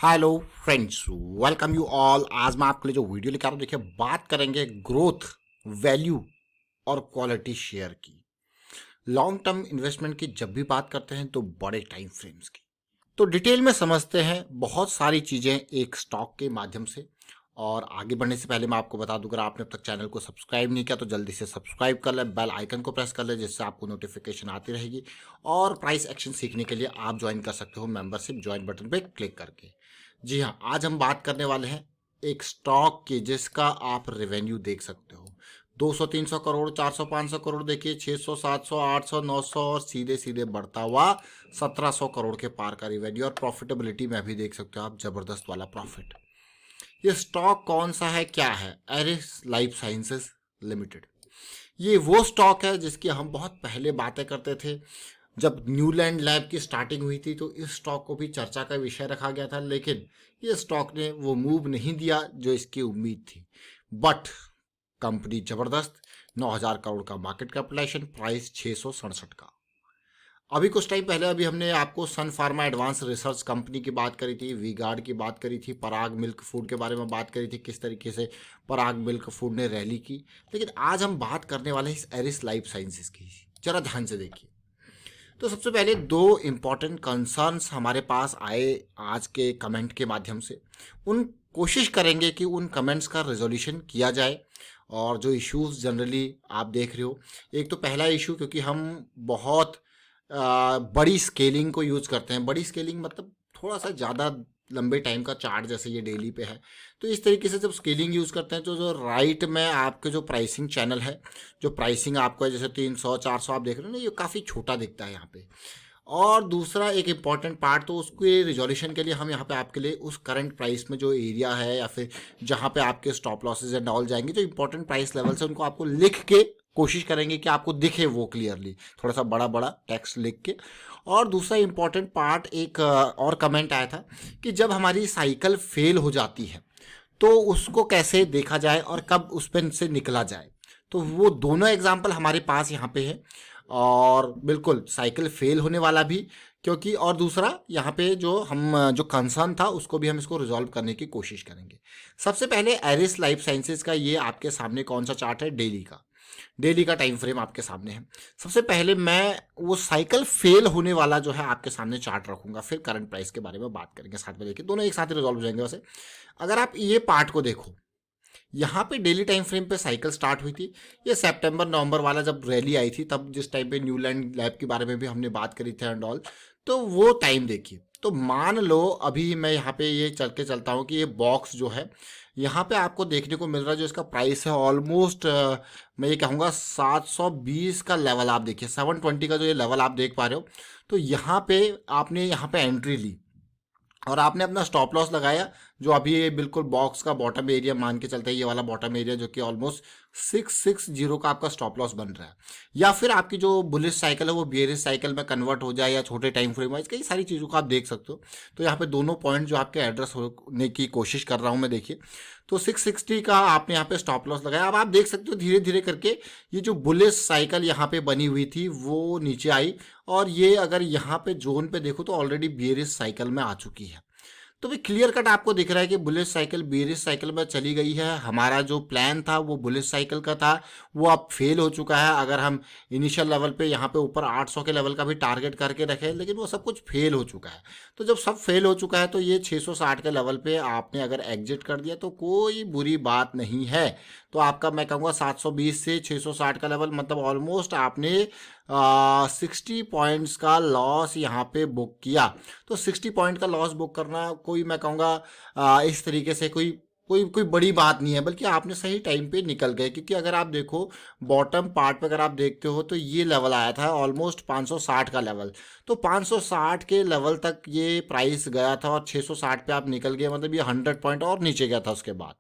Hello friends, welcome you all. आज मैं आपके लिए जो वीडियो लेकर आ रहा हूँ, देखिए बात करेंगे ग्रोथ, वैल्यू और क्वालिटी शेयर की। लॉन्ग टर्म इन्वेस्टमेंट की जब भी बात करते हैं तो बड़े टाइम फ्रेम्स की, तो डिटेल में समझते हैं बहुत सारी चीज़ें एक स्टॉक के माध्यम से। और आगे बढ़ने से पहले मैं आपको बता दूं, अगर आपने अब तक चैनल को सब्सक्राइब नहीं किया तो जल्दी से सब्सक्राइब कर लें, बेल आइकन को प्रेस कर लें, जिससे आपको नोटिफिकेशन आती रहेगी। और प्राइस एक्शन सीखने के लिए आप ज्वाइन कर सकते हो मेंबरशिप ज्वाइन बटन पे क्लिक करके। जी हाँ, आज हम बात करने वाले हैं एक स्टॉक की जिसका आप रेवेन्यू देख सकते हो। 200 300 करोड़, 400 500 करोड़, देखिए 600 700 800 900 और सीधे सीधे बढ़ता हुआ 1700 करोड़ के पार का रेवेन्यू। और प्रॉफिटेबिलिटी में भी देख सकते हो आप, जबरदस्त वाला प्रॉफिट। ये स्टॉक कौन सा है, क्या है? Eris life sciences limited. ये वो स्टॉक है जिसकी हम बहुत पहले बातें करते थे। जब न्यूलैंड लैब की स्टार्टिंग हुई थी तो इस स्टॉक को भी चर्चा का विषय रखा गया था, लेकिन ये स्टॉक ने वो मूव नहीं दिया जो इसकी उम्मीद थी। बट कंपनी जबरदस्त, 9,000 करोड़ का मार्केट कैपिटलाइजेशन, प्राइस 667 का। अभी कुछ टाइम पहले अभी हमने आपको सन फार्मा एडवांस रिसर्च कंपनी की बात करी थी, वी गार्ड की बात करी थी, पराग मिल्क फूड के बारे में बात करी थी, किस तरीके से पराग मिल्क फूड ने रैली की। लेकिन आज हम बात करने वाले हैं इस एरिस लाइफ साइंसेज की। जरा ध्यान से देखिए। तो सबसे पहले दो इम्पॉर्टेंट कंसर्न्स हमारे पास आए आज के कमेंट के माध्यम से। उन कोशिश करेंगे कि उन कमेंट्स का रेजोल्यूशन किया जाए। और जो इश्यूज जनरली आप देख रहे हो, एक तो पहला इशू, क्योंकि हम बहुत बड़ी स्केलिंग को यूज़ करते हैं। बड़ी स्केलिंग मतलब थोड़ा सा ज़्यादा लंबे टाइम का चार्ट, जैसे ये डेली पे है। तो इस तरीके से जब स्केलिंग यूज़ करते हैं तो जो राइट में आपके जो प्राइसिंग चैनल है, जो प्राइसिंग आपको है, जैसे 300 400 आप देख रहे हो ना, ये काफ़ी छोटा दिखता है यहाँ पे। और दूसरा एक इम्पॉर्टेंट पार्ट, तो उसके रिजोल्यूशन के लिए हम यहाँ पे आपके लिए उस करंट प्राइस में जो एरिया है या फिर जहाँ पे आपके स्टॉप लॉसेज एंड ऑल जाएंगे, जो इंपॉर्टेंट प्राइस लेवल्स है उनको आपको लिख के कोशिश करेंगे कि आपको दिखे वो क्लियरली, थोड़ा सा बड़ा बड़ा टेक्स्ट लिख के। और दूसरा इंपॉर्टेंट पार्ट, एक और कमेंट आया था कि जब हमारी साइकिल फेल हो जाती है तो उसको कैसे देखा जाए और कब उस पर से निकला जाए। तो वो दोनों एग्जाम्पल हमारे पास यहाँ पे है। और बिल्कुल साइकिल फेल होने वाला भी, क्योंकि और दूसरा यहाँ पे जो हम जो कंसर्न था उसको भी हम इसको रिजॉल्व करने की कोशिश करेंगे। सबसे पहले एरिस लाइफ साइंसेज का ये आपके सामने कौन सा चार्ट है, डेली का। डेली का टाइम फ्रेम आपके सामने है। सबसे पहले मैं वो साइकिल फेल होने वाला जो है आपके सामने चार्ट रखूंगा, फिर करंट प्राइस के बारे में बात करेंगे साथ में। देखिए दोनों एक साथ रिजॉल्व हो जाएंगे। वैसे अगर आप ये पार्ट को देखो, यहाँ पे डेली टाइम फ्रेम पे साइकिल स्टार्ट हुई थी। ये सितंबर नवंबर वाला जब रैली आई थी, तब जिस टाइम पे न्यूलैंड लैब के बारे में भी हमने बात करी थी एंड ऑल, तो वो टाइम देखिए। तो मान लो अभी मैं यहाँ पे ये चल के चलता हूँ कि ये बॉक्स जो है यहाँ पे आपको देखने को मिल रहा है, जो इसका प्राइस है ऑलमोस्ट मैं ये कहूँगा 720 का लेवल। आप देखिए 720 का जो ये लेवल आप देख पा रहे हो। तो यहाँ पे आपने यहाँ पे एंट्री ली और आपने अपना स्टॉप लॉस लगाया, जो अभी ये बिल्कुल बॉक्स का बॉटम एरिया मान के चलते हैं, ये वाला बॉटम एरिया जो कि ऑलमोस्ट 660 का आपका स्टॉप लॉस बन रहा है। या फिर आपकी जो बुलिश साइकिल है वो बेयरिश साइकिल में कन्वर्ट हो जाए, या छोटे टाइम फ्रेम वाइज कई सारी चीज़ों को आप देख सकते हो। तो यहाँ पे दोनों पॉइंट जो आपके एड्रेस होने की कोशिश कर रहा हूँ मैं, देखिए। तो 660 का आपने यहाँ पे स्टॉप लॉस लगाया। अब आप देख सकते हो धीरे धीरे करके ये जो बुलिश साइकिल यहाँ पे बनी हुई थी वो नीचे आई, और ये अगर यहाँ पे जोन पे देखो तो ऑलरेडी बेयरिश साइकिल में आ चुकी है। तो भी क्लियर कट आपको दिख रहा है कि बुलिश साइकिल बेयरिश साइकिल में चली गई है। हमारा जो प्लान था वो बुलिश साइकिल का था, वो अब फेल हो चुका है। अगर हम इनिशियल लेवल पे यहाँ पे ऊपर 800 के लेवल का भी टारगेट करके रखे, लेकिन वो सब कुछ फेल हो चुका है। तो जब सब फेल हो चुका है तो ये 660 के लेवल पे आपने अगर एग्जिट कर दिया तो कोई बुरी बात नहीं है। तो आपका मैं कहूँगा 720 से 660 का लेवल, मतलब ऑलमोस्ट आपने 60 पॉइंट्स का लॉस यहाँ पे बुक किया। तो 60 पॉइंट का लॉस बुक करना कोई मैं कहूँगा इस तरीके से कोई कोई कोई बड़ी बात नहीं है, बल्कि आपने सही टाइम पे निकल गए। क्योंकि अगर आप देखो बॉटम पार्ट पे, अगर आप देखते हो तो ये लेवल आया था ऑलमोस्ट 560 का लेवल। तो 560 के लेवल तक ये प्राइस गया था और 660 पे आप निकल गए, मतलब ये 100 पॉइंट और नीचे गया था उसके बाद।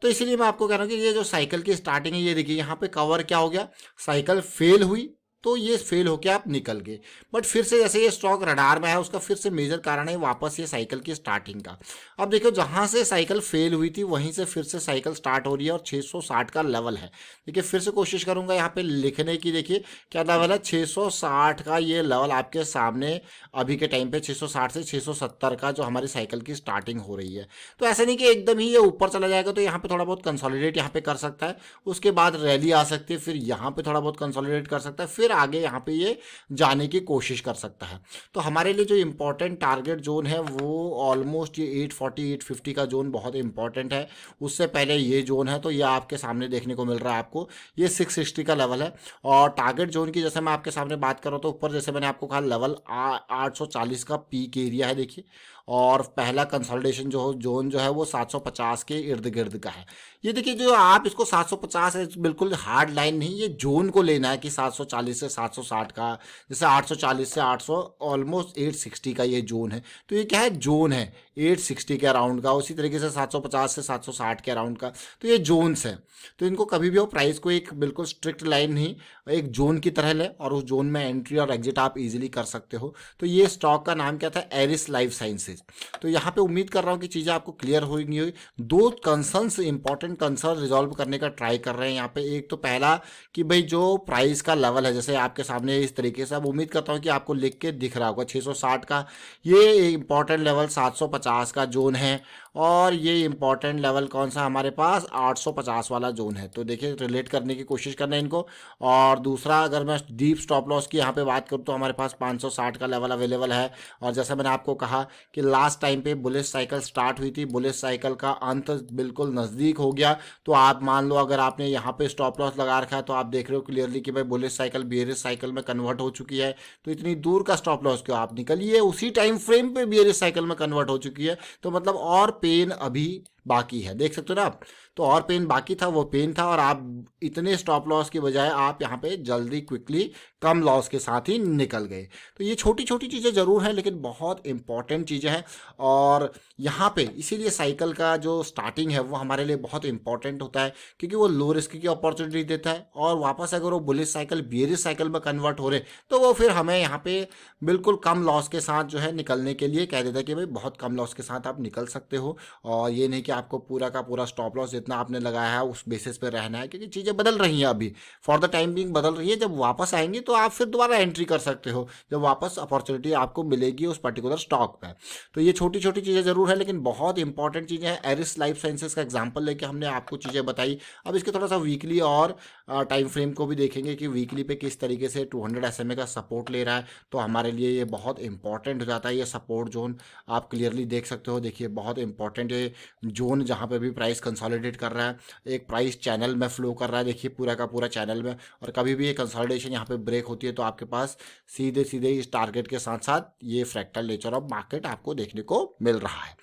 तो इसीलिए मैं आपको कह रहा हूँ कि ये जो साइकिल की स्टार्टिंग है, ये देखिए यहाँ पे कवर क्या हो गया, साइकिल फेल हुई तो ये फेल होके आप निकल गए। बट फिर से जैसे ये स्टॉक रडार में है, उसका फिर से मेजर कारण है वापस ये साइकिल की स्टार्टिंग का। अब देखो जहां से साइकिल फेल हुई थी वहीं से फिर से साइकिल स्टार्ट हो रही है और 660 का लेवल है। देखिए फिर से कोशिश करूंगा यहाँ पे लिखने की। देखिए क्या लेवल है, 660 का ये लेवल आपके सामने अभी के टाइम पे 660 से 670 का जो हमारी साइकिल की स्टार्टिंग हो रही है। तो ऐसा नहीं कि एकदम ही ये ऊपर चला जाएगा, तो यहाँ पे थोड़ा बहुत कंसोलिडेट यहाँ पे कर सकता है, उसके बाद रैली आ सकती है, फिर यहाँ पे थोड़ा बहुत कंसोलिडेट कर सकता है, फिर आगे यहाँ पे ये जाने की कोशिश कर सकता है। तो हमारे लिए जो इंपॉर्टेंट टारगेट जोन है वो ऑलमोस्ट ये 840 850 का जोन बहुत इंपॉर्टेंट है। उससे पहले ये जोन है, तो ये आपके सामने देखने को मिल रहा है आपको, ये 660 का लेवल है। और टारगेट जोन की जैसे मैं आपके सामने बात कर रहा हूँ, तो ऊपर जैसे मैंने आपको कहा लेवल 840 का पीक एरिया है देखिए। और पहला कंसोलिडेशन जोन जो है वो 750 के इर्द गिर्द का है। ये देखिए जो आप इसको 750 है, बिल्कुल हार्ड लाइन नहीं, ये जोन को लेना है कि 740 से 760 का, जैसे 840 से 800 ऑलमोस्ट 860 का ये जोन है। तो ये क्या है, जोन है 860 के अराउंड का, उसी तरीके से 750 से 760 के अराउंड का। तो ये जोन्स है, तो इनको कभी भी हो प्राइस को एक बिल्कुल स्ट्रिक्ट लाइन नहीं, एक जोन की तरह ले, और उस जोन में एंट्री और एग्जिट आप इजीली कर सकते हो। तो ये स्टॉक का नाम क्या था, एरिस लाइफ साइंसेज। तो यहाँ पे उम्मीद कर रहा हूँ कि चीज़ें आपको क्लियर होगी। दो कंसर्न्स, इंपॉर्टेंट कंसर्न रिजॉल्व करने का ट्राई कर रहे हैं यहाँ पे। एक तो पहला कि भाई जो प्राइस का लेवल है, जैसे आपके सामने इस तरीके से, अब उम्मीद करता हूँ कि आपको लिख के दिख रहा होगा 660 का ये इंपॉर्टेंट लेवल 750 का जोन है, और ये इंपॉर्टेंट लेवल कौन सा हमारे पास 850 वाला जोन है। तो देखिए रिलेट करने की कोशिश करना है इनको। और दूसरा, अगर मैं डीप स्टॉप लॉस की यहाँ पे बात करूँ तो हमारे पास 560 का लेवल अवेलेबल है। और जैसा मैंने आपको कहा कि लास्ट टाइम पे बुलिश साइकिल स्टार्ट हुई थी, बुलिश साइकिल का अंत बिल्कुल नज़दीक हो गया। तो आप मान लो अगर आपने यहाँ पे स्टॉप लॉस लगा रखा है, तो आप देख रहे हो क्लियरली कि भाई बुलिश साइकिल बेयरिश साइकिल में कन्वर्ट हो चुकी है। तो इतनी दूर का स्टॉप लॉस क्यों, आप निकलिए, उसी टाइम फ्रेम पे बेयरिश साइकिल में कन्वर्ट हो चुकी है। तो मतलब और पेन अभी बाकी है, देख सकते हो ना आप। तो और पेन बाकी था, वो पेन था, और आप इतने स्टॉप लॉस की बजाय आप यहाँ पे जल्दी क्विकली कम लॉस के साथ ही निकल गए। तो ये छोटी छोटी चीज़ें ज़रूर हैं, लेकिन बहुत इंपॉर्टेंट चीज़ें हैं। और यहाँ पे इसीलिए साइकिल का जो स्टार्टिंग है वो हमारे लिए बहुत इंपॉर्टेंट होता है, क्योंकि वो लो रिस्क की अपॉर्चुनिटी देता है। और वापस अगर वो बुलिश साइकिल बेयरिश साइकिल में कन्वर्ट हो रहे, तो वो फिर हमें यहाँ पे बिल्कुल कम लॉस के साथ जो है निकलने के लिए कह देता है कि भाई बहुत कम लॉस के साथ आप निकल सकते हो। और ये नहीं कि आपको पूरा का पूरा स्टॉप लॉस जितना आपने लगाया है उस बेसिस पे रहना है, क्योंकि चीज़ें बदल रही हैं, अभी फॉर द टाइम बिंग बदल रही है। जब वापस आएंगी तो आप फिर दोबारा एंट्री कर सकते हो, जब वापस अपॉर्चुनिटी आपको मिलेगी उस पर्टिकुलर स्टॉक पे। तो ये छोटी छोटी चीज़ें जरूर है, लेकिन बहुत इंपॉर्टेंट चीज़ें हैं। एरिस लाइफ साइंसेज का एग्जाम्पल लेके हमने आपको चीज़ें बताई। अब इसके थोड़ा सा वीकली और टाइम फ्रेम को भी देखेंगे कि वीकली पे किस तरीके से 200 SMA का सपोर्ट ले रहा है। तो हमारे लिए ये बहुत इंपॉर्टेंट हो जाता है। ये सपोर्ट जोन आप क्लियरली देख सकते हो, देखिए बहुत इंपॉर्टेंट है जोन, जहाँ पे भी प्राइस कंसोलिडेट कर रहा है, एक प्राइस चैनल में फ्लो कर रहा है, देखिए पूरा का पूरा चैनल में। और कभी भी ये कंसोलिडेशन यहाँ पे ब्रेक होती है तो आपके पास सीधे सीधे इस टारगेट के साथ साथ ये फ्रैक्टल नेचर ऑफ मार्केट आपको देखने को मिल रहा है।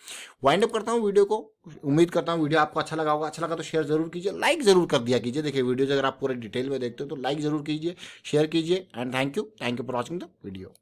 वाइंड अप करता हूँ वीडियो को। उम्मीद करता हूँ वीडियो आपको अच्छा लगा होगा। अच्छा लगा तो शेयर जरूर कीजिए, लाइक जरूर कर दिया कीजिए। देखिए वीडियो अगर आप पूरे डिटेल में देखते हो तो लाइक जरूर कीजिए, शेयर कीजिए। And thank you for watching the video.